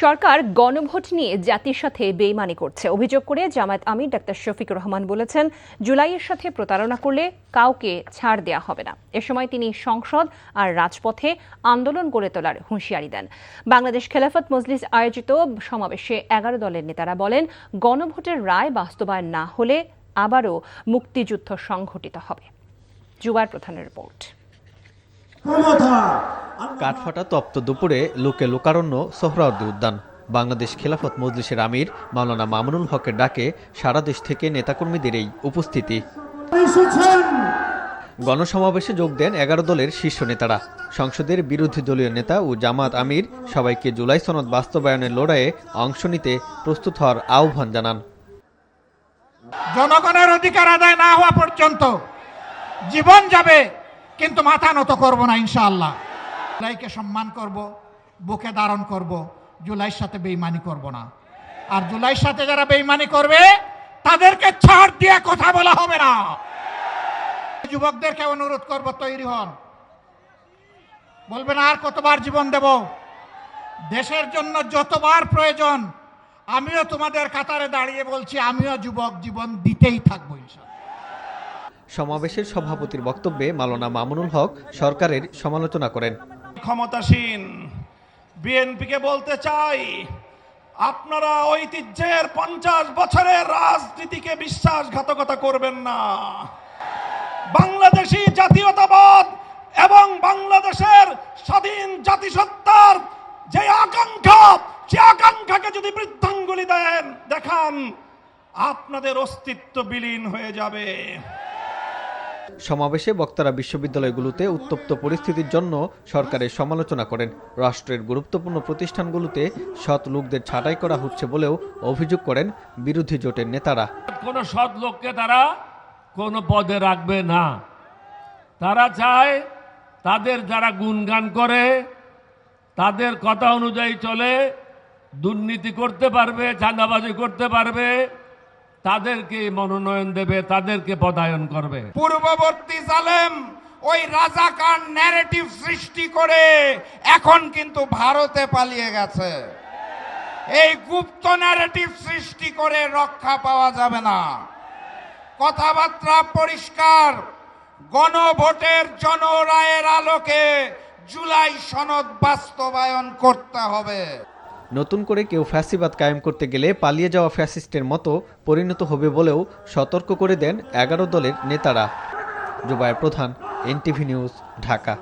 সরকার গণভোট নিয়ে জাতির সাথে বেইমানি করছে অভিযোগ করে জামায়াত আমির ডাক্তার শফিকুর রহমান বলেছেন, জুলাইয়ের সাথে প্রতারণা করলে কাউকে ছাড় দেয়া হবে না। এ সময় তিনি সংসদ আর রাজপথে আন্দোলন গড়ে তোলার হুঁশিয়ারি দেন। বাংলাদেশ খেলাফত মজলিস আয়োজিত সমাবেশে 11 দলের নেতারা বলেন, গণভোটের রায় বাস্তবায়ন না হলে আবারও মুক্তিযুদ্ধ সংঘটিত হবে। জুবায়ের প্রধানের রিপোর্ট। কাঠফাটা তপ্ত দুপুরে লোকে লোকারণ্য সোহরাওয়ার্দী উদ্যান। বাংলাদেশ খেলাফত মজলিসের আমির মাওলানা মামুনুল হকের ডাকে সারা দেশ থেকে নেতাকর্মীদের এই উপস্থিতি। গণসমাবেশে যোগ দেন 11 দলের শীর্ষ নেতারা। সংসদের বিরোধী দলীয় নেতা ও জামাত আমির সবাইকে জুলাই সনদ বাস্তবায়নের লড়াইয়ে অংশ নিতে প্রস্তুত হওয়ার আহ্বান জানান। জনগণের অধিকার আদায় না হওয়া পর্যন্ত জীবন যাবে, কিন্তু মাথা নত করব না ইনশাআল্লাহ। জুলাইকে সম্মান করব, বুকে ধারণ করব, জুলাইয়ের সাথে বেইমানি করব না। আর জুলাইয়ের সাথে যারা বেইমানি করবে তাদেরকে ছাড় দিয়ে কথা বলা হবে না। যুবকদেরকে অনুরোধ করব, তৈরি হন। বলবেন আর কতবার জীবন দেব, দেশের জন্য যতবার প্রয়োজন। আমিও তোমাদের কাতারে দাঁড়িয়ে বলছি, আমিও যুবক, জীবন দিতেই থাকবো ইনশাআল্লাহ। সমাবেশের সভাপতির বক্তব্যে মাওলানা মামুনুল হক সরকারের সমালোচনা করেন। ক্ষমতাসীন বিএনপিকে বলতে চাই, আপনারা ঐতিহ্যের 50 বছরের রাজনীতিকে বিশ্বাসঘাতকতা করবেন না। বাংলাদেশি জাতীয়তাবাদ এবং বাংলাদেশের স্বাধীন জাতিসত্তার যে আকাঙ্ক্ষা, সে আকাঙ্ক্ষাকে যদি বৃদ্ধাঙ্গুলি দেখান, আপনাদের অস্তিত্ব বিলীন হয়ে যাবে। সমাবেশে বক্তারা বিশ্ববিদ্যালয়গুলোতে উত্তপ্ত পরিস্থিতির জন্য সরকারের সমালোচনা করেন। রাষ্ট্রের গুরুত্বপূর্ণ প্রতিষ্ঠানগুলোতে সৎ লোকদের ছাঁটাই করা হচ্ছে বলেও অভিযোগ করেন বিরোধী জোটের নেতারা। কোনো সৎ লোককে তারা কোনো পদে রাখবে না। তারা চায় তাদের যারা গুণগান করে, তাদের কথা অনুযায়ী চলে, দুর্নীতি করতে পারবে, চাঁদাবাজি করতে পারবে, তাদেরকে মনোনয়ন দেবে, তাদেরকে পদায়ন করবে। পূর্ববর্তী জালেম ওই রাজাকার ন্যারেটিভ সৃষ্টি করে এখন কিন্তু ভারতে পালিয়ে গেছে। এই গুপ্ত ন্যারেটিভ সৃষ্টি করে রক্ষা পাওয়া যাবে না। কথাবার্তা পরিষ্কার, গণভোটের জনরায়ের আলোকে জুলাই সনদ বাস্তবায়ন করতে হবে। নতুন করে কেউ ফ্যাসিবাদ কায়েম করতে গেলে পালিয়ে যাওয়া ফ্যাসিস্টের মতো পরিণত হবে বলেও সতর্ক করে দেন 11 দলের নেতারা। জুবায়ের প্রধান, এনটিভি নিউজ, ঢাকা।